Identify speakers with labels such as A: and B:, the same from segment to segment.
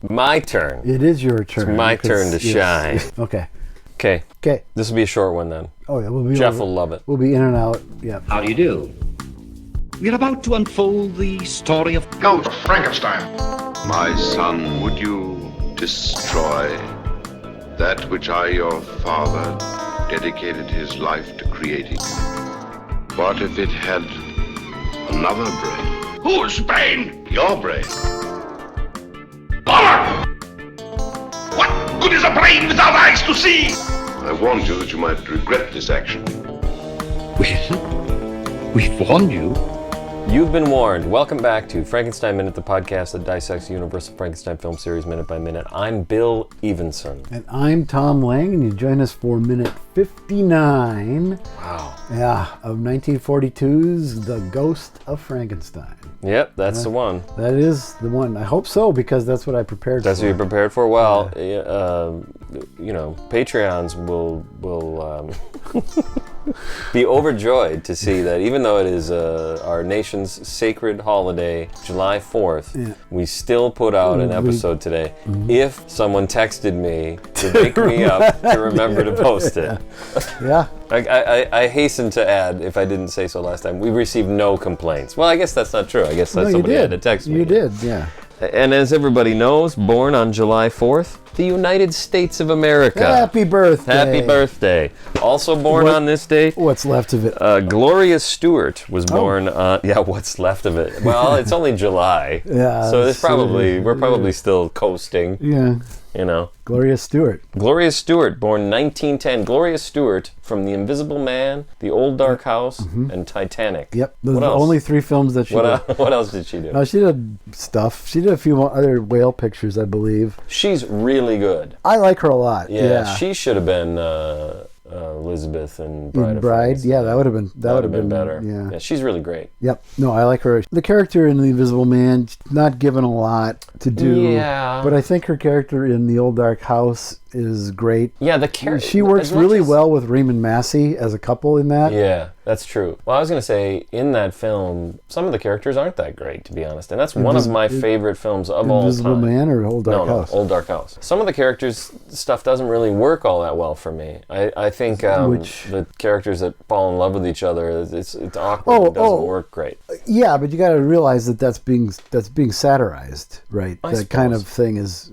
A: My turn.
B: It is your turn.
A: It's my turn to shine.
B: Okay.
A: Okay.
B: Okay.
A: This will be a short one then.
B: Oh yeah, we'll be.
A: Jeff will love it.
B: We'll be in and out. Yeah.
C: How do you do? We're about to unfold the story of
D: Ghost of Frankenstein.
E: My son, would you destroy that which I, your father, dedicated his life to creating? What if it had another brain?
D: Whose brain?
E: Your brain.
D: Power! What good is a brain without eyes to see?
E: I warned you that you might regret this action.
C: Well, we've warned you.
A: You've been warned. Welcome back to Frankenstein Minute, the podcast that dissects the Universal Frankenstein film series minute by minute. I'm Bill Evenson.
B: And I'm Tom Lang, and you join us for minute 59.
A: Wow.
B: Yeah, of 1942's The Ghost of Frankenstein.
A: Yep, that's the one.
B: That is the one. I hope so, because that's what I prepared
A: That's
B: for.
A: what you prepared for? Well, you know, Patreons will be overjoyed to see that even though it is our nation's sacred holiday, July 4th, we still put out an episode today. If someone texted me to wake me up to remember to post it.
B: Yeah.
A: I hasten to add, if I didn't say so last time, we received no complaints. Well, I guess that's not true. I guess that somebody had to text me.
B: You did, yeah.
A: And as everybody knows, born on July 4th, the United States of America.
B: Happy birthday.
A: Happy birthday. Also born on this date.
B: What's left of it?
A: Gloria Stewart was born. What's left of it? Well, it's only July.
B: Yeah.
A: So we're probably still coasting.
B: Yeah.
A: You know.
B: Gloria Stewart.
A: Gloria Stewart, born 1910. Gloria Stewart from The Invisible Man, The Old Dark House, and Titanic.
B: Yep. Those
A: What
B: are the
A: else?
B: only three films that she did.
A: What else did she do?
B: She did stuff. She did a few other whale pictures, I believe.
A: She's really good.
B: I like her a lot.
A: Yeah. She should have been Elizabeth in Bride.
B: Yeah, that would have been
A: better.
B: Yeah.
A: She's really great.
B: Yep. No, I like her. The character in The Invisible Man, not given a lot to do.
A: Yeah.
B: But I think her character in The Old Dark House is great.
A: Yeah, the character.
B: She works really well with Raymond Massey as a couple in that.
A: Yeah, that's true. Well, I was going to say, in that film, some of the characters aren't that great, to be honest. And that's one of my favorite films of all time.
B: Invisible Man or Old Dark House?
A: No, Old Dark House. Some of the characters' stuff doesn't really work all that well for me. I think the characters that fall in love with each other, it's awkward. It doesn't work great.
B: Yeah, but you got to realize that that's being satirized, right?
A: I
B: That
A: suppose.
B: kind of thing is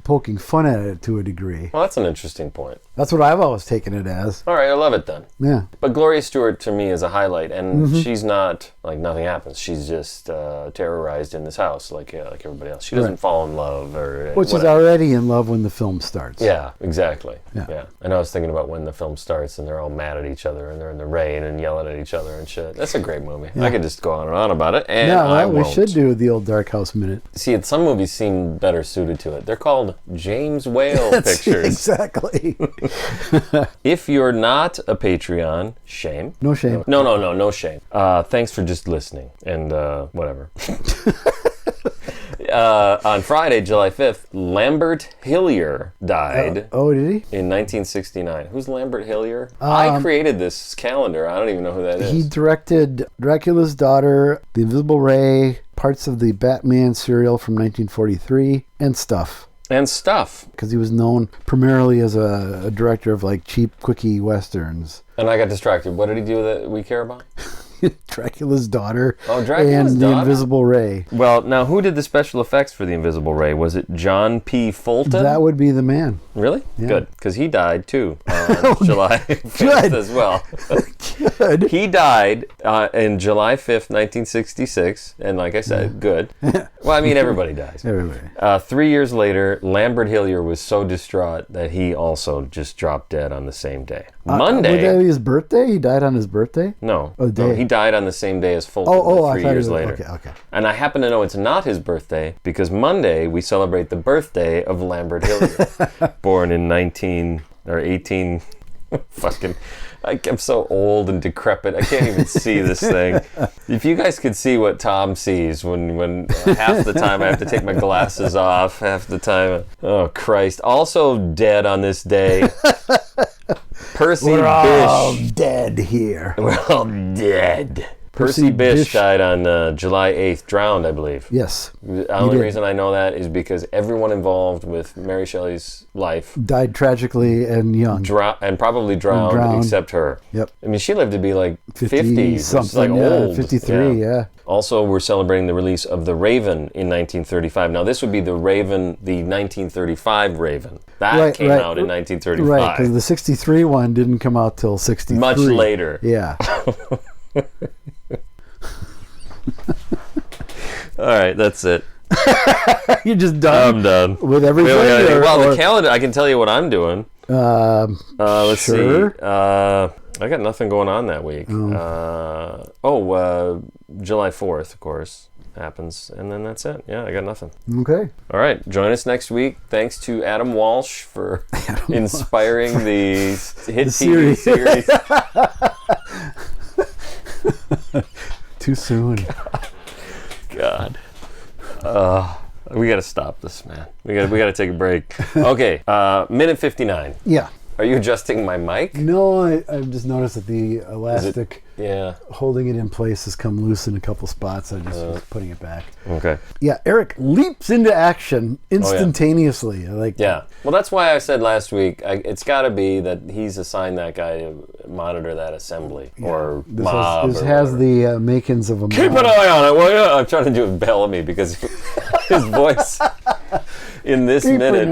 B: poking fun at it to a degree.
A: Well, that's an interesting point.
B: That's what I've always taken it as.
A: All right, I love it then.
B: Yeah.
A: But Gloria Stewart, to me, is a highlight, and she's not, like, nothing happens. She's just terrorized in this house like everybody else. She doesn't fall in love or
B: Which is
A: whatever.
B: already in love when the film starts.
A: Yeah, exactly.
B: Yeah.
A: And I was thinking about when the film starts and they're all mad at each other and they're in the rain and yelling at each other and shit. That's a great movie. I could just go on and on about it, and I
B: we
A: won't.
B: should do the Old Dark House minute.
A: See, some movies seem better suited to it. They're called James Whale pictures.
B: Exactly.
A: If you're not a Patreon, shame.
B: No shame.
A: No shame. Thanks for just listening and whatever. On Friday, July 5th, Lambert Hillier died.
B: Oh, did he?
A: In 1969. Who's Lambert Hillier? I created this calendar. I don't even know who that is.
B: He directed Dracula's Daughter, The Invisible Ray, parts of the Batman serial from 1943, and stuff.
A: And stuff.
B: Because he was known primarily as a director of like cheap, quickie westerns.
A: And I got distracted. What did he do that we care about?
B: Dracula's Daughter.
A: Oh, Dracula's
B: and
A: Daughter?
B: The Invisible Ray.
A: Well, now who did the special effects for The Invisible Ray? Was it John P. Fulton?
B: That would be the man.
A: Really?
B: Yeah.
A: Good. Because he died too on July 5th as well.
B: Good.
A: He died in July 5th, 1966. And like I said, good. Well, I mean, everybody dies.
B: Everybody.
A: 3 years later, Lambert Hillier was so distraught that he also just dropped dead on the same day. Monday.
B: Would that be his birthday? He died on his birthday?
A: No.
B: Oh, day.
A: No, he died on the same day as Fulton,
B: I
A: 3
B: thought
A: years
B: it was,
A: later.
B: Okay.
A: And I happen to know it's not his birthday because Monday we celebrate the birthday of Lambert Hillier, born in 18. Fucking. I'm so old and decrepit. I can't even see this thing. If you guys could see what Tom sees when half the time I have to take my glasses off, half the time. Oh, Christ. Also dead on this day. Percy
B: We're all
A: Bysshe.
B: dead here.
A: We're all dead. Percy Bysshe died on July 8th, drowned, I believe.
B: Yes.
A: The only reason I know that is because everyone involved with Mary Shelley's life
B: died tragically and young.
A: And probably drowned except her.
B: Yep.
A: I mean, she lived to be like 50
B: something,
A: like old.
B: 53, yeah.
A: Also, we're celebrating the release of The Raven in 1935. Now, this would be The Raven, the 1935 Raven. That came out in 1935.
B: Right, because the 63 one didn't come out till 63.
A: Much later.
B: Yeah.
A: All right, that's it.
B: You're just done?
A: I'm done.
B: With everything?
A: The calendar, I can tell you what I'm doing. Let's see. I got nothing going on that week. July 4th, of course, happens. And then that's it. Yeah, I got nothing.
B: Okay.
A: All right. Join us next week. Thanks to Adam Walsh for inspiring the hit TV series.
B: Too soon.
A: God. We got to stop this, man. We got to take a break. Okay. Minute 59.
B: Yeah.
A: Are you adjusting my mic?
B: No, I've just noticed that the elastic
A: Yeah.
B: holding it in place has come loose in a couple spots. I just was putting it back.
A: Okay.
B: Yeah, Eric leaps into action instantaneously.
A: Yeah. Well, that's why I said last week, it's got to be that he's assigned that guy to monitor that assembly or mob.
B: This has the makings of a mob.
A: Keep an eye on it. Well, I'm trying to do it Bellamy because his voice in this minute,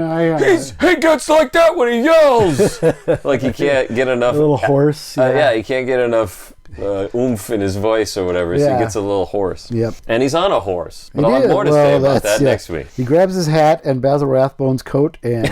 A: he gets like that when he yells. Like he can't get enough.
B: A little hoarse.
A: He can't get enough oomph in his voice or whatever, so he gets a little hoarse.
B: Yep.
A: And he's on a horse. But I'll have more to say about that next week.
B: He grabs his hat and Basil Rathbone's coat and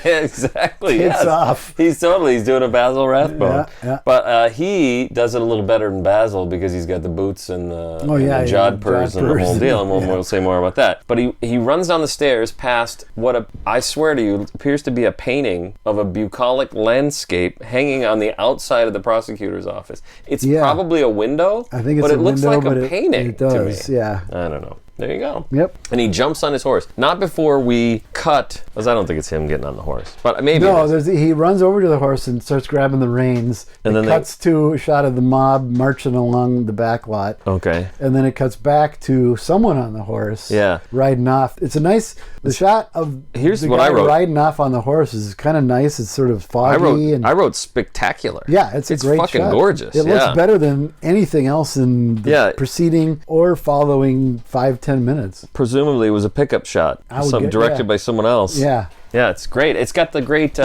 A: exactly.
B: Takes off.
A: He's doing a Basil Rathbone.
B: Yeah.
A: But he does it a little better than Basil because he's got the boots and the jodhpurs and the whole deal, and we'll say more about that. But he runs down the stairs past what I swear to you appears to be a painting of a bucolic landscape hanging on the outside of the prosecutor's office. It's probably a window,
B: I think it's
A: but
B: a
A: it looks
B: window,
A: like a painting
B: it does,
A: to me.
B: Yeah.
A: I don't know. There you go.
B: Yep.
A: And he jumps on his horse. Not before we cut, because I don't think it's him getting on the horse. But maybe
B: he runs over to the horse and starts grabbing the reins. And then cuts to a shot of the mob marching along the back lot.
A: Okay.
B: And then it cuts back to someone on the horse.
A: Yeah.
B: Riding off. It's a nice, the shot of the guy riding off on the horse is kind of nice. It's sort of foggy.
A: I wrote spectacular.
B: Yeah, it's a great
A: fucking
B: shot.
A: Gorgeous.
B: It looks better than anything else in the preceding or following 5-10 minutes.
A: Presumably it was a pickup shot. Directed by someone else.
B: Yeah.
A: Yeah, it's great. It's got the great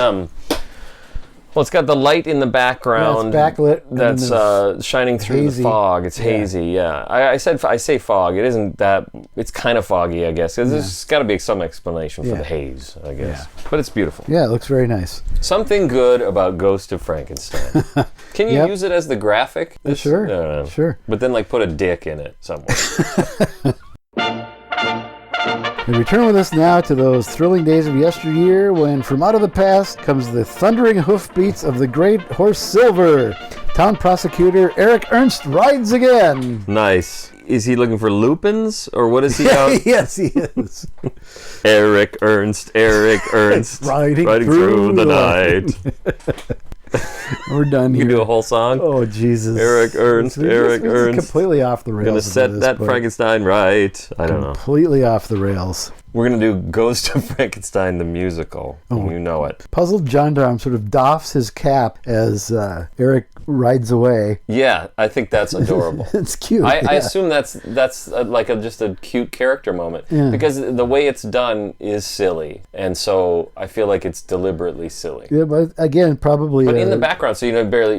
A: it's got the light in the background.
B: Yeah, it's backlit.
A: That's shining through the fog. It's hazy, yeah. I say fog. It isn't that. It's kind of foggy, I guess. There's got to be some explanation for the haze, I guess. Yeah. But it's beautiful.
B: Yeah, it looks very nice.
A: Something good about Ghost of Frankenstein. Can you use it as the graphic?
B: Sure. Sure.
A: But then put a dick in it somewhere.
B: We return with us now to those thrilling days of yesteryear when from out of the past comes the thundering hoofbeats of the great horse Silver. Town prosecutor Eric Ernst rides again.
A: Nice. Is he looking for lupins or what is he out?
B: Yes, he is.
A: Eric Ernst riding through the night.
B: We're done here.
A: You do a whole song?
B: Oh, Jesus.
A: Eric Ernst.
B: Completely off the rails.
A: Gonna set that Frankenstein right. I don't know.
B: Completely off the rails.
A: We're going to do Ghost of Frankenstein, the musical. Oh. You know it.
B: Puzzled gendarme sort of doffs his cap as Eric rides away.
A: Yeah, I think that's adorable.
B: It's cute.
A: I assume that's just a cute character moment. Yeah. Because the way it's done is silly. And so I feel like it's deliberately silly.
B: Yeah, but again, probably...
A: But in the background, so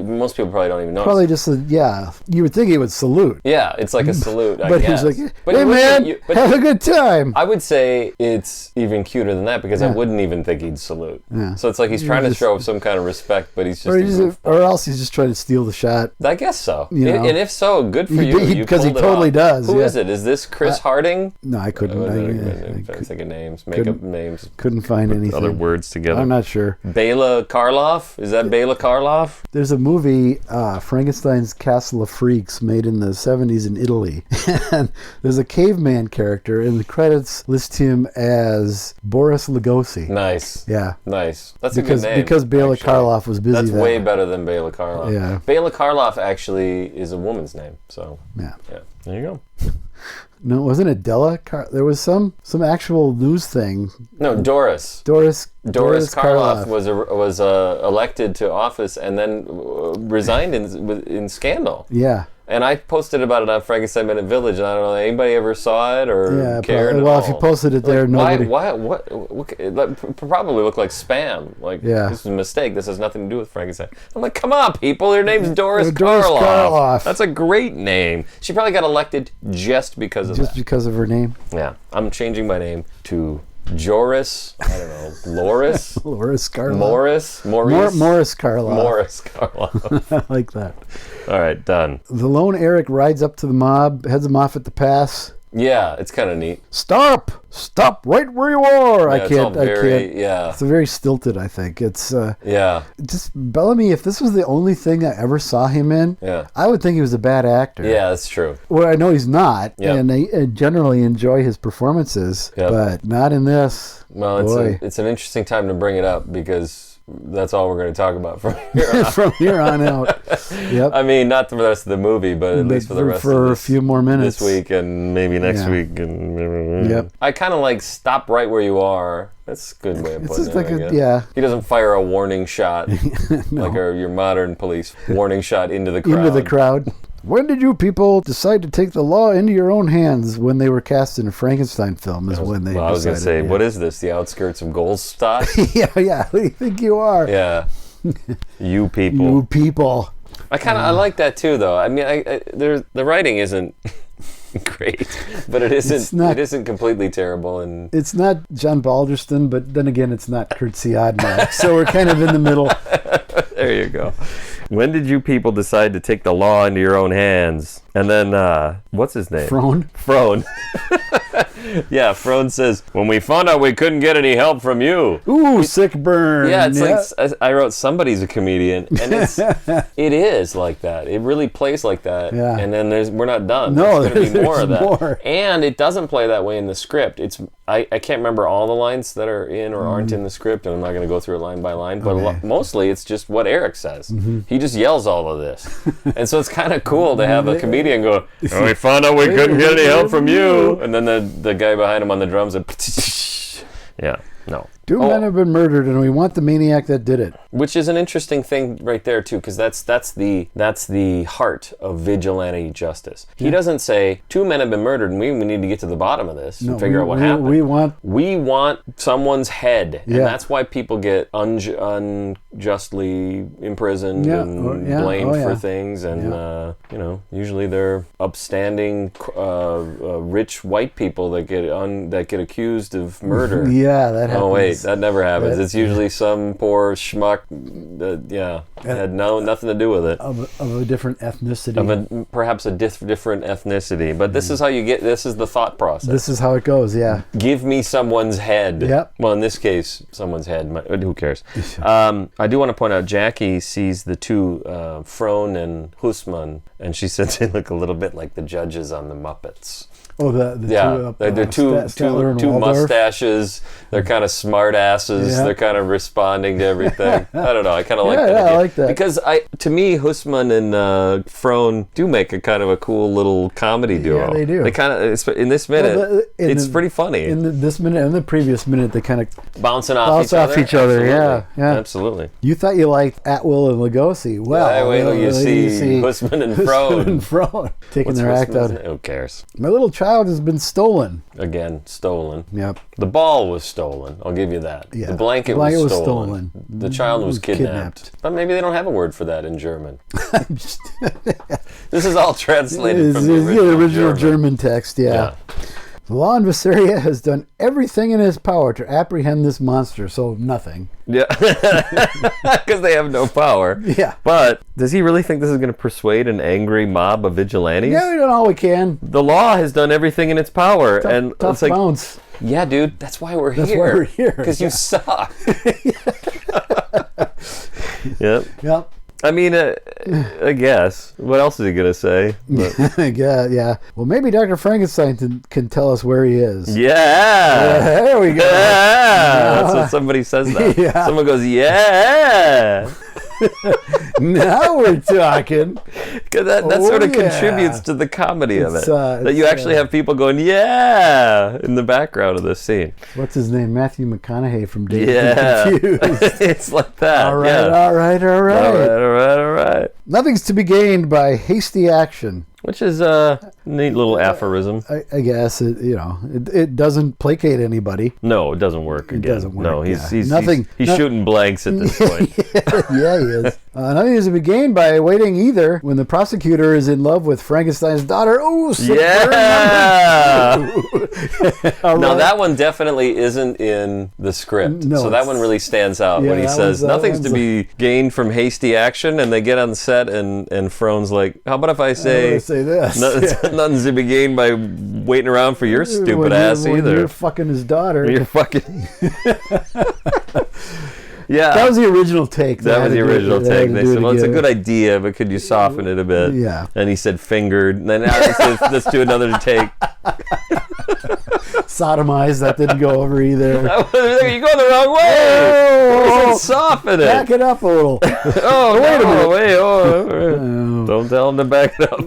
A: most people probably don't even notice.
B: Probably just, you would think he would salute.
A: Yeah, it's like a salute,
B: but he's like, hey man, have a good time.
A: I would say it's even cuter than that because I wouldn't even think he'd salute. Yeah. So it's like he's trying to show some kind of respect, but he's just...
B: Or else he's just trying to steal the shot.
A: I guess so. And if so, good for you.
B: Because he totally does.
A: Who is it? Is this Chris Harding?
B: No, I couldn't.
A: I'm trying to think of names. Make up names.
B: Couldn't find anything.
A: Other words together.
B: I'm not sure.
A: Bela Karloff? Is that Bela Karloff?
B: There's a movie, Frankenstein's Castle of Freaks, made in the 70s in Italy. And there's a caveman character, and the credits list him him as Boris Lugosi.
A: Nice.
B: Yeah.
A: Nice. That's a good name.
B: Because Bela
A: actually.
B: Karloff was busy.
A: That's way better than Bela Karloff.
B: Yeah.
A: Bela Karloff actually is a woman's name. So
B: Yeah.
A: There you go.
B: No, wasn't it Della? There was some actual news thing.
A: No, Doris.
B: Doris
A: Karloff was elected to office and then resigned in scandal.
B: Yeah.
A: And I posted about it on Frankenstein Minute Village, and I don't know anybody ever saw it or cared at
B: well,
A: all.
B: if you posted it there, nobody.
A: What it probably looked like spam. Like, this is a mistake. This has nothing to do with Frankenstein. I'm like, come on, people. Her name's Doris Karloff. That's a great name. She probably got elected just because of that.
B: Just because of her name?
A: Yeah. I'm changing my name to Joris, I don't know, Loris?
B: Loris Karloff.
A: Morris
B: Karloff.
A: Morris Karloff.
B: I like that.
A: All right, done.
B: The lone Eric rides up to the mob, heads them off at the pass.
A: Yeah, it's kind of neat.
B: Stop right where you are.
A: Yeah,
B: I can't.
A: Yeah.
B: It's very stilted, I think. It's
A: yeah.
B: Just Bellamy, if this was the only thing I ever saw him in, I would think he was a bad actor.
A: Yeah, that's true.
B: Well, I know he's not, and I generally enjoy his performances, but not in this.
A: Well, it's an interesting time to bring it up because that's all we're going to talk about from here on.
B: From here on out. Yep.
A: I mean, not for the rest of the movie, but at least for the rest of
B: a few more minutes
A: this week and maybe next week. And I kind of like stop right where you are. That's a good way of putting it. Like He doesn't fire a warning shot like your modern police warning shot into the crowd.
B: Into the crowd. When did you people decide to take the law into your own hands when they were cast in a Frankenstein film? I was
A: going to say, what is this? The outskirts of Goldstock?
B: yeah. Who do you think you are?
A: Yeah. You people.
B: You people.
A: I like that too, though. I mean, the writing isn't great, but it isn't completely terrible, and
B: it's not John Balderston, but then again, it's not Kurt Siodmak, so we're kind of in the middle.
A: There you go. When did you people decide to take the law into your own hands? And then, what's his name? Frone. Yeah, Frone says, when we found out we couldn't get any help from you.
B: Ooh, sick burn.
A: Yeah, it's like, I wrote somebody's a comedian, and it is like that. It really plays like that. Yeah. And then we're not done.
B: No,
A: there's going to be more of that.
B: More.
A: And it doesn't play that way in the script. I can't remember all the lines that are in or aren't in the script, and I'm not going to go through it line by line, but mostly it's just what Eric says. Mm-hmm. He just yells all of this. And so it's kind of cool to have a comedian go, oh, we found out we couldn't get any help from you. And then the guy behind him on the drums,
B: Two men have been murdered, and we want the maniac that did it.
A: Which is an interesting thing right there too, because that's the heart of vigilante justice. He doesn't say 2 men have been murdered, and we need to get to the bottom of this and figure out what happened. We want someone's head, and that's why people get unjustly imprisoned and blamed for things, and usually they're upstanding, rich white people that get accused of murder.
B: Yeah, that happens.
A: Oh wait, that never happens. It's usually some poor schmuck that had nothing to do with it.
B: Of a different ethnicity.
A: Perhaps a different ethnicity. But this is how this is the thought process.
B: This is how it goes, yeah.
A: Give me someone's head.
B: Yep.
A: Well, in this case, someone's head. Who cares? I do want to point out, Jackie sees the two, Frone and Husman, and she says they look a little bit like the judges on the Muppets.
B: Oh, they're
A: two mustaches. They're kind of smart asses. Yeah. They're kind of responding to everything. I don't know. I kind of like that.
B: Yeah, I like that.
A: Because to me, Husman and Frone do make a kind of a cool little comedy duo.
B: Yeah, they do.
A: They kind of, in this minute, it's pretty funny.
B: In this minute and the previous minute, they kind of
A: bouncing off each other.
B: Absolutely. Yeah.
A: Absolutely.
B: You thought you liked Atwill and Lugosi. Well,
A: wait till you see Husman and Frone.
B: Taking their act out.
A: Who cares?
B: My little child has been stolen.
A: Again, stolen.
B: Yep.
A: The ball was stolen. I'll give you that.
B: Yeah.
A: The blanket was stolen. The child was kidnapped. But maybe they don't have a word for that in German. This is all translated from the original
B: German text. Yeah. The law in Visseria has done everything in its power to apprehend this monster, so nothing.
A: Yeah, because they have no power.
B: Yeah.
A: But does he really think this is going to persuade an angry mob of vigilantes?
B: Yeah, we don't all we can.
A: The law has done everything in its power.
B: Tough bounce.
A: Yeah, dude, that's why we're here. Because you suck.
B: Yep.
A: I mean, I guess. What else is he gonna say? But,
B: yeah. Well, maybe Dr. Frankenstein can tell us where he is.
A: yeah.
B: There we go.
A: Yeah. That's what somebody says that.
B: Yeah.
A: Someone goes, yeah.
B: Now we're talking.
A: Because that sort of contributes to the comedy of it. That you actually have people going, yeah, in the background of this scene.
B: What's his name? Matthew McConaughey from Dazed and Confused.
A: It's like that.
B: All right,
A: yeah.
B: all right.
A: All right.
B: Nothing's to be gained by hasty action.
A: Which is a neat little aphorism.
B: I guess it doesn't placate anybody.
A: No, it doesn't work. Again.
B: It doesn't work.
A: No, he's
B: Nothing.
A: He's shooting blanks at this point.
B: Yeah, he is. Nothing is to be gained by waiting either when the prosecutor is in love with Frankenstein's daughter. Oh,
A: yeah!
B: All
A: No,
B: right.
A: that one definitely isn't in the script.
B: No,
A: so that one really stands out when he says, nothing's to be gained from hasty action, and they get on set and Frone's like, how about if I say
B: this?
A: Nothing's to be gained by waiting around for your stupid ass
B: when
A: either.
B: You're fucking his daughter.
A: You're fucking... Yeah.
B: That was the original take.
A: That was the original take. They said, well, it's a good
B: idea.
A: idea, but could you soften it a bit?
B: Yeah.
A: And he said fingered. And then they said, let's do another take.
B: Sodomized, that didn't go over either.
A: You go the wrong way.
B: Oh,
A: said soften it.
B: back it up a little.
A: Wait a minute. Don't tell him to back it up.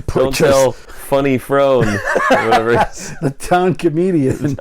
A: Don't tell Funny Frone. Whatever.
B: The town comedian.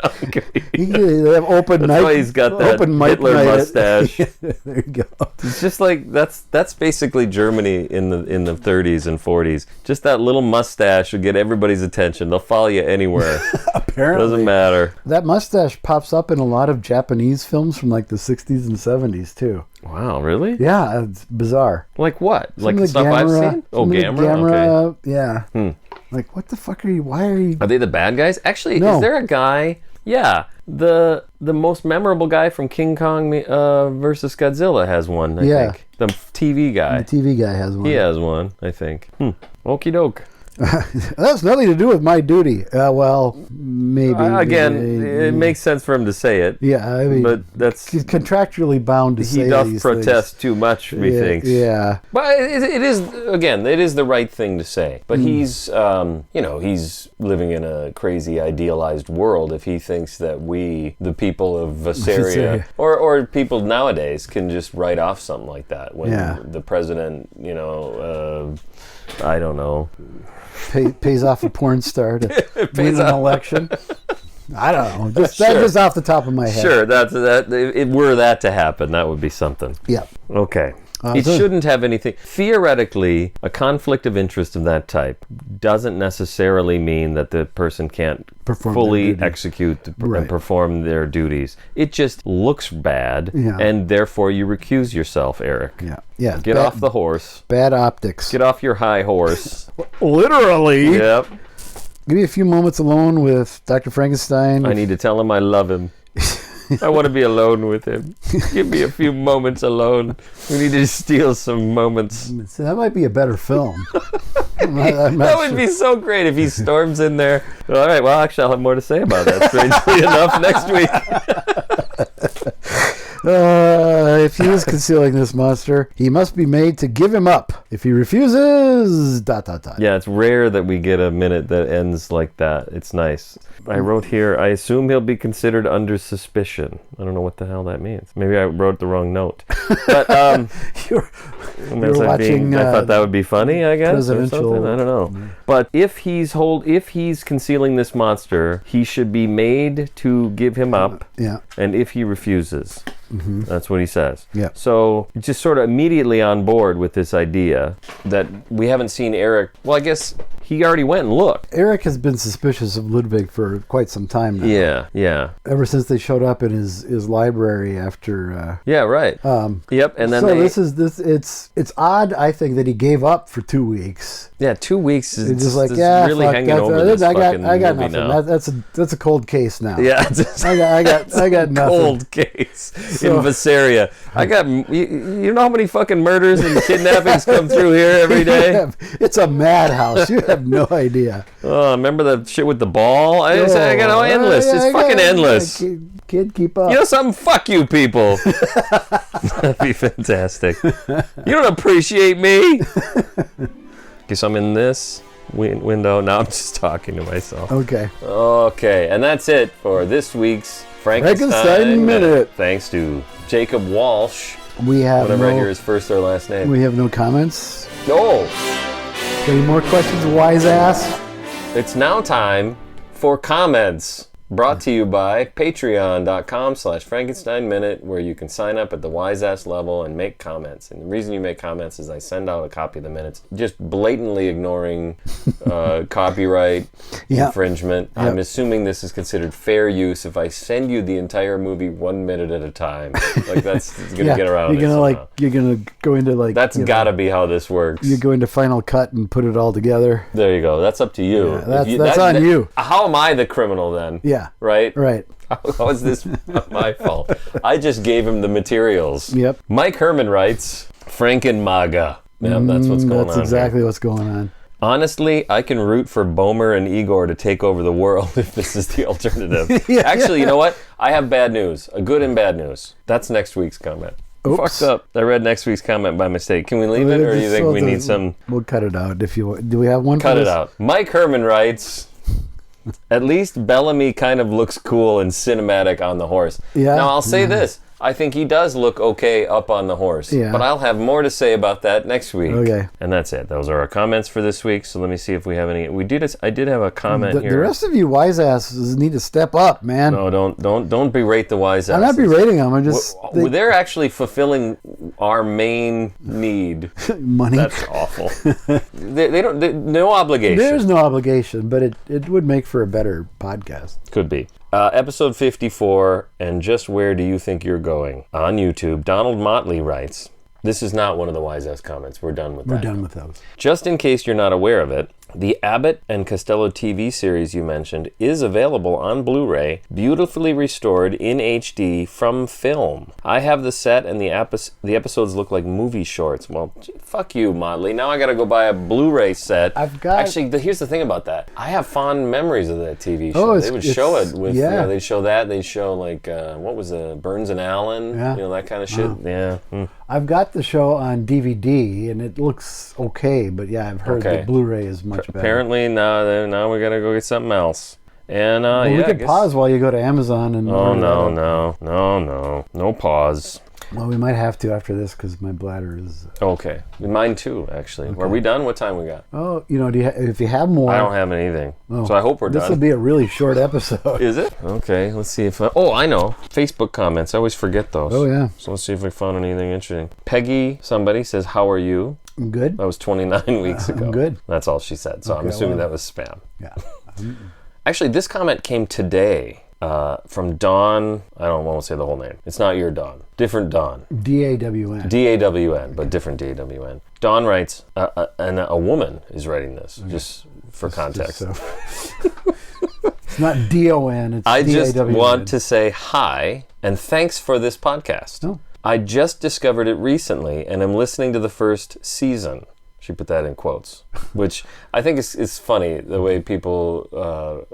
B: He have open
A: That's why he's got that Hitler mustache.
B: There you go.
A: It's just like that's basically Germany in the 30s and 40s. Just that little mustache would get everybody's attention. They'll follow you anywhere.
B: Apparently.
A: Doesn't matter.
B: That mustache pops up in a lot of Japanese films from like the 60s and 70s too.
A: Wow, really?
B: Yeah, it's bizarre.
A: Like what?
B: Some
A: Like
B: of
A: the stuff I've
B: Gamera-
A: seen? Oh,
B: some of the
A: Gamera? Okay.
B: Yeah. Like, what the fuck are you? Why are you?
A: Are they the bad guys? Actually,
B: No.
A: is there a guy? Yeah, the most memorable guy from King Kong versus Godzilla has one. I think the TV guy.
B: The TV guy has one.
A: He has one. I think. Okie doke.
B: That's nothing to do with my duty. Well, maybe.
A: Again, it makes sense for him to say it.
B: Yeah, I mean,
A: but that's
B: he's contractually bound to say
A: he doth
B: these
A: protest
B: things.
A: too much. Methinks.
B: Yeah.
A: But it is the right thing to say. But he's he's living in a crazy idealized world if he thinks that we, the people of Vasseria, or people nowadays, can just write off something like that when the president, I don't know.
B: Pays off a porn star to win an election. I don't know. That's just off the top of my head.
A: Sure, if were that to happen, that would be something.
B: Yeah.
A: Okay. It shouldn't have anything. Theoretically, a conflict of interest of that type doesn't necessarily mean that the person can't fully execute and perform their duties. It just looks bad, and therefore you recuse yourself, Eric.
B: Yeah.
A: Get off the horse.
B: Bad optics.
A: Get off your high horse.
B: Literally.
A: Yep.
B: Give me a few moments alone with Dr. Frankenstein.
A: I need to tell him I love him. I want to be alone with him. Give me a few moments alone. We need to steal some moments.
B: So that might be a better film.
A: That would be so great if he storms in there. All right, well, actually, I'll have more to say about that, strangely enough, next week.
B: If he is concealing this monster, he must be made to give him up. If he refuses, ...
A: Yeah, it's rare that we get a minute that ends like that. It's nice. I wrote here, I assume he'll be considered under suspicion. I don't know what the hell that means. Maybe I wrote the wrong note. But
B: you're watching.
A: I thought that would be funny, I guess, or
B: presidential.
A: something. I don't know. But if he's concealing this monster, he should be made to give him up.
B: Yeah.
A: And if he refuses, that's what he says.
B: Yeah.
A: So just sort of immediately on board with this idea that we haven't seen Eric. Well, I guess he already went and looked.
B: Eric has been suspicious of Ludwig for quite some time now.
A: Yeah.
B: Ever since they showed up in his library after.
A: Yeah, right. Yep, and then
B: it's odd, I think, that he gave up for 2 weeks.
A: Yeah, 2 weeks is
B: just like,
A: really hanging over this fucking
B: I got
A: movie
B: nothing.
A: now.
B: That's a cold case now.
A: Yeah,
B: I got nothing.
A: Cold case in Vasseria. I got you know how many fucking murders and kidnappings come through here every day?
B: It's a madhouse. You have no idea.
A: Oh, remember that shit with the ball? I got endless. It's fucking endless.
B: kid. Keep up.
A: You know something? Fuck you, people. That'd be fantastic. You don't appreciate me. Guess I'm in this window. Now I'm just talking to myself.
B: Okay.
A: Okay, and that's it for this week's Frankenstein Minute. Thanks to Jacob Walsh.
B: We have
A: whenever I hear his first or last name.
B: We have no comments.
A: Oh!
B: Any more questions, wise ass?
A: It's now time for comments. Brought to you by patreon.com/Frankenstein Minute, where you can sign up at the wise ass level and make comments. And the reason you make comments is I send out a copy of the minutes, just blatantly ignoring copyright infringement. Yep. I'm assuming this is considered fair use if I send you the entire movie 1 minute at a time. Like that's gonna get around.
B: You're gonna go into
A: that's gotta be how this works.
B: You go into Final Cut and put it all together.
A: There you go. That's up to you.
B: Yeah, that's on you.
A: How am I the criminal then?
B: Yeah.
A: Right?
B: Right.
A: How is this my fault? I just gave him the materials.
B: Yep.
A: Mike Herman writes, Frankenmaga. Yeah, that's what's going on.
B: That's exactly what's going on.
A: Honestly, I can root for Bomer and Igor to take over the world if this is the alternative. Actually, you know what? I have bad news. A good and bad news. That's next week's comment.
B: Oops.
A: Fucked up. I read next week's comment by mistake. Can we leave it, or do you think we need some...
B: We'll cut it out if you want. Do we have one?
A: Cut it out. Mike Herman writes... At least Bellamy kind of looks cool and cinematic on the horse.
B: Yeah.
A: Now, I'll say this. I think he does look okay up on the horse.
B: Yeah.
A: But I'll have more to say about that next week.
B: Okay.
A: And that's it. Those are our comments for this week. So let me see if we have any. I did have a comment here.
B: The rest of you wise asses need to step up, man.
A: No, don't berate the wise asses.
B: I'm not berating them. I'm just...
A: They're actually fulfilling our main need.
B: Money.
A: That's awful. they don't... no obligation.
B: There's no obligation, but it would make for a better podcast.
A: Could be. Episode 54, and just where do you think you're going? On YouTube, Donald Motley writes, this is not one of the wise ass comments. We're done with that.
B: We're done with those.
A: Just in case you're not aware of it, the Abbott and Costello TV series you mentioned is available on Blu-ray, beautifully restored in HD from film. I have the set, and the episodes look like movie shorts. Well, fuck you, Motley. Now I gotta go buy a Blu-ray set. Actually, here's the thing about that. I have fond memories of that TV show. They would show it with, they'd show that. They'd show, like, what was it, Burns and Allen?
B: Yeah.
A: You know, that kind of shit. Yeah.
B: I've got the show on DVD, and it looks okay, but yeah, I've heard the Blu-ray is much better.
A: Apparently, now we gotta go get something else. And
B: we could pause while you go to Amazon and.
A: Oh no pause.
B: Well, we might have to after this because my bladder is.
A: Okay, mine too. Actually, Are we done? What time we got?
B: Oh, if you have more.
A: I don't have anything, so I hope we're done.
B: This will be a really short episode.
A: Is it? Okay, let's see if. I know. Facebook comments. I always forget those.
B: Oh yeah.
A: So let's see if we found anything interesting. Peggy, somebody says, "How are you?"
B: I'm good.
A: That was 29 weeks ago.
B: I'm good.
A: That's all she said. So I'm assuming that was spam.
B: Yeah.
A: Actually, this comment came today from Dawn. I won't say the whole name. It's not your Dawn. Different Dawn.
B: D-A-W-N.
A: D-A-W-N, but different D-A-W-N. Dawn writes, and a woman is writing this, just for context.
B: It's not D-O-N, it's
A: I
B: D-A-W-N.
A: just want to say hi, and thanks for this podcast.
B: Oh.
A: I just discovered it recently, and I'm listening to the first season. She put that in quotes, which I think is funny, the way people...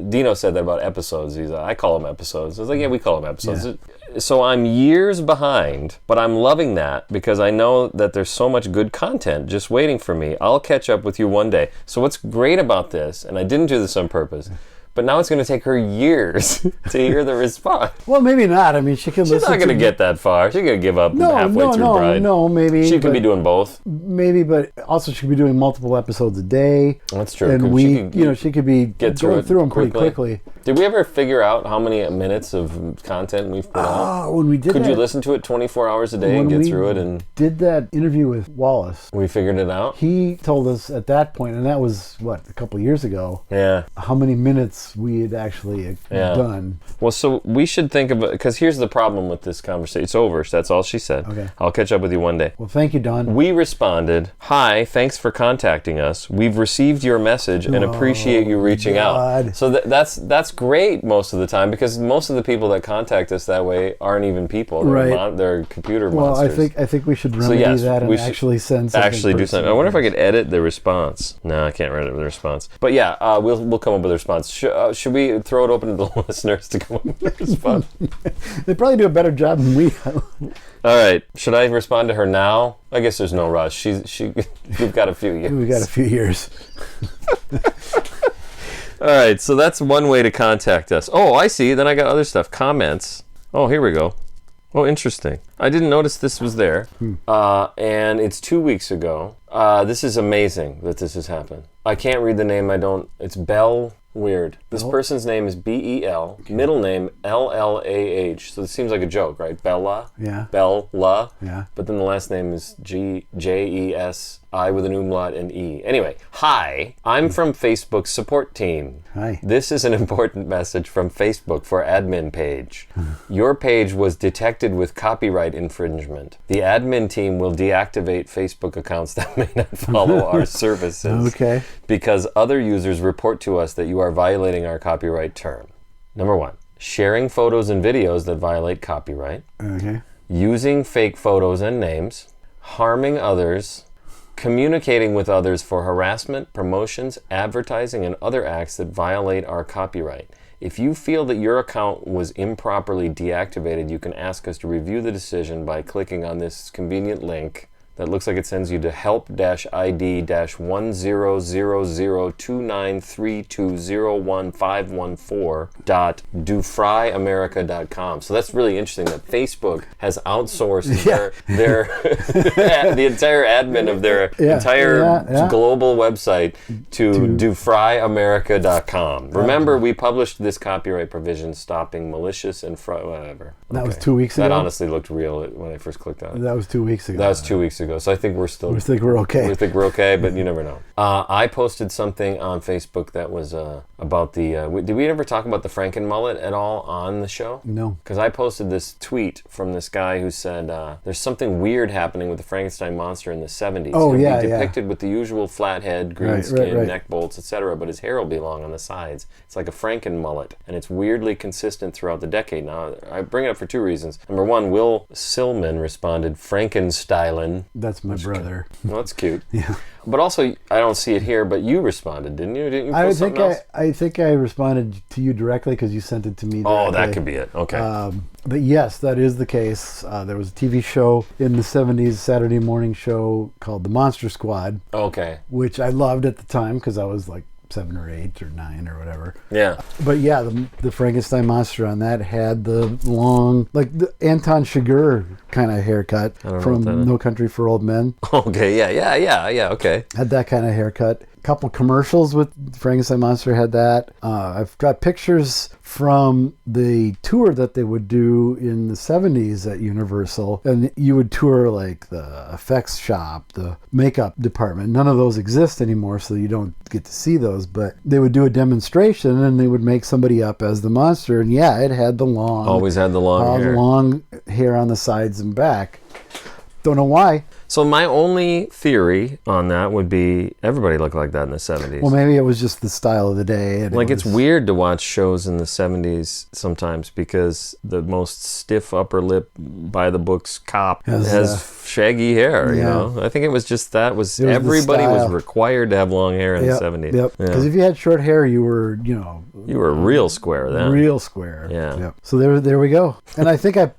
A: Dino said that about episodes. He's like, I call them episodes. I was like, yeah, we call them episodes. Yeah. So I'm years behind, but I'm loving that because I know that there's so much good content just waiting for me. I'll catch up with you one day. So what's great about this, and I didn't do this on purpose, but now it's going to take her years to hear the response.
B: Well, maybe not. I mean, she can listen.
A: She's not going to get that far. She's going to give up halfway through Bride.
B: No, maybe.
A: She could be doing both.
B: Maybe, but also she could be doing multiple episodes a day.
A: That's true.
B: And she could be going through them pretty quickly.
A: Did we ever figure out how many minutes of content we've put out?
B: When we did
A: Could you listen to it 24 hours a day and get through it? And
B: did that interview with Wallace.
A: We figured it out?
B: He told us at that point, and that was, a couple of years ago, how many minutes we had actually done.
A: Well, so we should think of it, because here's the problem with this conversation. It's over, so that's all she said.
B: Okay.
A: I'll catch up with you one day.
B: Well, thank you, Don.
A: We responded, hi, thanks for contacting us. We've received your message and appreciate you reaching out. So that's great most of the time because most of the people that contact us that way aren't even people. They're, they're computer monsters.
B: I think we should remedy that and actually send something.
A: Actually do something. I wonder if I could edit the response. No, I can't edit the response. But yeah, we'll come up with a response. Should we throw it open to the listeners to come up with a response?
B: They probably do a better job than we do.
A: All right. Should I respond to her now? I guess there's no rush. We've got a few years.
B: We've got a few years.
A: All right. So that's one way to contact us. Oh, I see. Then I got other stuff. Comments. Oh, here we go. Oh, interesting. I didn't notice this was there. And it's 2 weeks ago. This is amazing that this has happened. I can't read the name. It's Bell. Weird. This person's name is B-E-L, middle name L-L-A-H. So this seems like a joke, right? Bella?
B: Yeah.
A: Bella?
B: Yeah.
A: But then the last name is J-E-S-I with an umlaut and E. Anyway, hi, I'm from Facebook's support team.
B: Hi.
A: This is an important message from Facebook for admin page. Your page was detected with copyright infringement. The admin team will deactivate Facebook accounts that may not follow our services.
B: Okay.
A: Because other users report to us that you are violating our copyright term. Number 1, sharing photos and videos that violate copyright.
B: Okay.
A: Using fake photos and names. Harming others. Communicating with others for harassment, promotions, advertising, and other acts that violate our copyright. If you feel that your account was improperly deactivated, you can ask us to review the decision by clicking on this convenient link that looks like it sends you to help-id-1000293201514.dofryamerica.com. So that's really interesting that Facebook has outsourced their the entire admin of their entire global website to dofryamerica.com. Remember, we published this copyright provision stopping malicious and whatever.
B: That was 2 weeks ago?
A: That honestly looked real when I first clicked on it.
B: That was 2 weeks ago.
A: That was 2 weeks ago. So I think we're still...
B: We think we're okay.
A: We think we're okay, but you never know. I posted something on Facebook that was about the... did we ever talk about the Franken mullet at all on the show?
B: No.
A: Because I posted this tweet from this guy who said, there's something weird happening with the Frankenstein monster in the 70s.
B: Oh,
A: He'll
B: yeah,
A: be depicted with the usual flat head, green skin, neck bolts, etc., but his hair will be long on the sides. It's like a Franken mullet, and it's weirdly consistent throughout the decade. Now, I bring it up for two reasons. Number one, Will Silman responded, Frankensteilen.
B: That's my brother.
A: Well, that's cute.
B: Yeah.
A: But also, I don't see it here, but you responded, didn't you? Didn't you post something else?
B: I think I responded to you directly because you sent it to me directly.
A: Oh, that could be it. Okay.
B: But yes, that is the case. There was a TV show in the 70s, Saturday morning show called The Monster Squad.
A: Okay.
B: Which I loved at the time because I was like 7 or 8 or 9 or whatever.
A: Yeah.
B: But yeah, the Frankenstein monster on that had the long, like the Anton Chigurh kind of haircut from No Country for Old Men.
A: Okay, yeah, okay.
B: Had that kind of haircut. A couple commercials with Frankenstein monster had that. I've got pictures from the tour that they would do in the 70s at Universal, and you would tour like the effects shop, the makeup department. None of those exist anymore, so you don't get to see those, but they would do a demonstration and they would make somebody up as the monster, and yeah, it had the long,
A: always had the long hair.
B: The long hair on the sides and back. Don't know why.
A: So my only theory on that would be everybody looked like that in the 70s.
B: Well, maybe it was just the style of the day. And
A: it's weird to watch shows in the 70s sometimes because the most stiff upper lip by the books cop has shaggy hair, you know. I think it was just everybody was required to have long hair in the 70s.
B: Yep. Because if you had short hair, you were, you
A: were real square then.
B: Real square.
A: Yeah.
B: Yep. So there we go. And I think I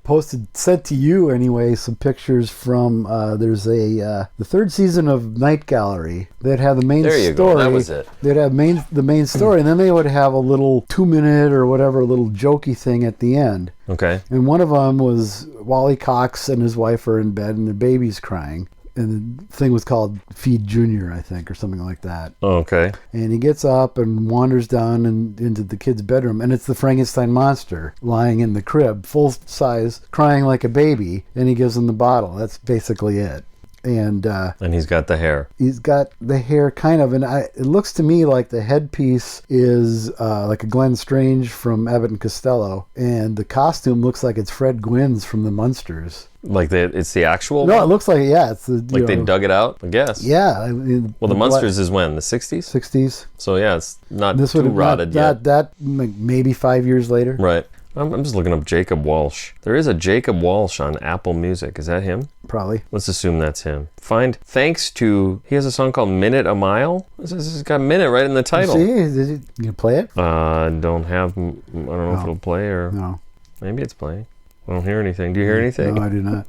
B: sent to you anyway some pictures from there's the third season of Night Gallery. They'd have the main story. There you go. That was it. They'd have the main story, and then they would have a little 2-minute or whatever, little jokey thing at the end.
A: Okay.
B: And one of them was Wally Cox and his wife are in bed and their baby's crying. And the thing was called Feed Junior, I think, or something like that.
A: Okay.
B: And he gets up and wanders down into the kid's bedroom, and it's the Frankenstein monster lying in the crib, full size, crying like a baby, and he gives him the bottle. That's basically it. And
A: he's got the hair.
B: he's got the hair kind of, and it looks to me like the headpiece is like a Glenn Strange from Abbott and Costello, and the costume looks like it's Fred Gwynn's from the Munsters.
A: Like it's the actual
B: No,
A: one?
B: it looks like, yeah, it's the,
A: Like they dug it out, I guess.
B: Yeah. I mean,
A: Well, the Munsters is when? The 60s?
B: 60s.
A: So yeah, it's not
B: This
A: too
B: would have
A: rotted yet.
B: that maybe 5 years later.
A: Right. I'm just looking up Jacob Walsh. There is a Jacob Walsh on Apple Music. Is that him?
B: Probably.
A: Let's assume that's him. Thanks to, he has a song called Minute a Mile. This has got Minute right in the title.
B: See, you play it?
A: Don't know if it'll play or
B: No.
A: maybe it's playing. I don't hear anything. Do you hear anything?
B: No, I do not.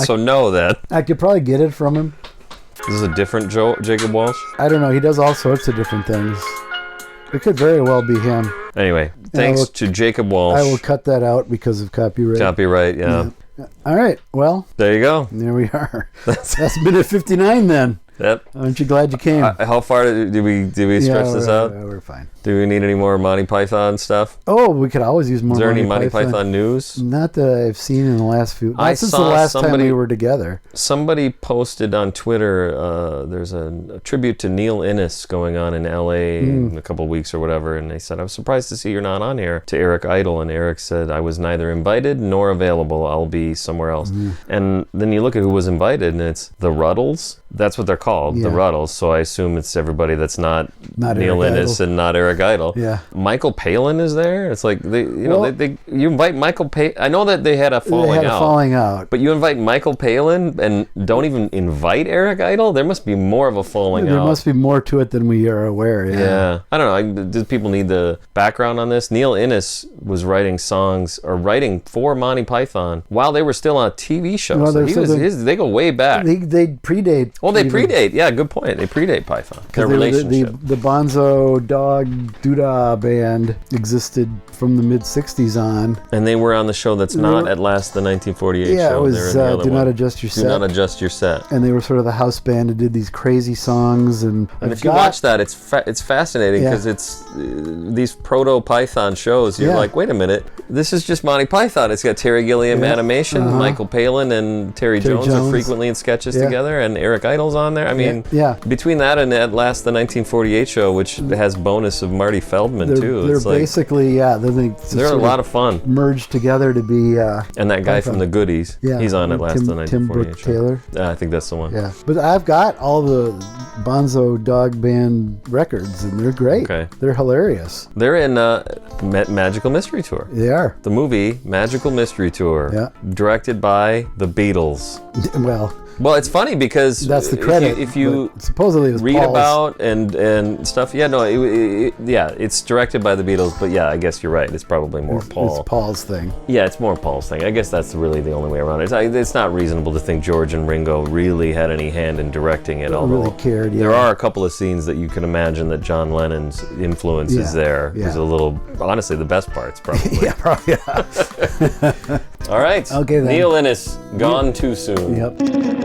A: So know that.
B: I could probably get it from him.
A: This is a different Jacob Walsh.
B: I don't know. He does all sorts of different things. It could very well be him.
A: Anyway, thanks to Jacob Walsh.
B: I will cut that out because of copyright.
A: Copyright, yeah.
B: All right. Well,
A: There you go.
B: there we are. That's minute 59 then.
A: Yep.
B: Aren't you glad you came?
A: How far did we stretch this out?
B: We're fine.
A: Do we need any more Monty Python stuff?
B: Oh, we could always use more.
A: Is there any Monty Python news?
B: Not that I've seen in the last few.
A: I
B: Not since the
A: saw
B: last time
A: somebody-
B: we were together.
A: Somebody posted on Twitter, there's a tribute to Neil Innes going on in LA in a couple of weeks or whatever, and they said, I was surprised to see you're not on here, to Eric Idle, and Eric said, I was neither invited nor available, I'll be somewhere else. And then you look at who was invited, and it's the Ruddles. That's what they're called, the
B: Yeah.
A: Ruddles, so I assume it's everybody that's not Neil
B: Eric
A: Innes
B: Idle.
A: and not Eric Idle.
B: Yeah.
A: Michael Palin is there? It's like,
B: Well-
A: you invite Michael Palin, I know that they had a falling
B: They had
A: out.
B: a falling out.
A: But you invite Michael Palin and don't even invite Eric Idle? There must be more of a falling
B: There
A: out.
B: must be more to it than we are aware.
A: Yeah. I don't know. Do people need the background on this? Neil Innes was writing songs or writing for Monty Python while they were still on a TV show.
B: Well,
A: So
B: they're still
A: they go way back.
B: They predate.
A: Well, they
B: even-
A: predate. Yeah, good point. They predate Python. Their
B: They were
A: relationship.
B: the Bonzo Dog Doodah band existed from the mid '60s on.
A: And they were on the show that's not At Last the 1948
B: Yeah,
A: show.
B: it was
A: They were in the other
B: Do
A: one.
B: Not Adjust Your
A: Do
B: Set.
A: Not Adjust Your Set.
B: And they were sort of the house band that did these crazy songs. And
A: If you watch that, it's fascinating
B: Yeah.
A: because it's these proto-Python shows. You're
B: Yeah.
A: like, wait a minute, this is just Monty Python. It's got Terry Gilliam animation. Michael Palin and Terry Jones are frequently in sketches together, and Eric Idle's on there. I mean, between that and At Last the 1948 show, which has bonus of Marty Feldman too.
B: They're
A: It's like,
B: basically
A: they're a lot of fun.
B: merged together to be.
A: And that guy from the Goodies, he's on At Last the 1948
B: Tim
A: show.
B: Taylor.
A: I think that's the one.
B: Yeah, but I've got all the Bonzo Dog Band records, and they're great.
A: Okay.
B: They're hilarious.
A: They're in Magical Mystery Tour.
B: They are.
A: The movie Magical Mystery Tour,
B: Yeah.
A: directed by the Beatles.
B: Well,
A: it's funny because
B: that's the credit.
A: If you
B: but supposedly it was
A: read
B: Paul's.
A: about and stuff, it's directed by the Beatles. But yeah, I guess you're right. It's probably more Paul.
B: It's Paul's thing.
A: Yeah, it's more Paul's thing. I guess that's really the only way around it. It's not reasonable to think George and Ringo really had any hand in directing it. Although
B: really cared. Yeah.
A: there are a couple of scenes that you can imagine that John Lennon's influence is there.
B: Yeah.
A: There's a little, honestly, the best parts probably.
B: Yeah, probably. Yeah.
A: All right.
B: Okay, then.
A: Neil Innes, gone too soon.
B: Yep.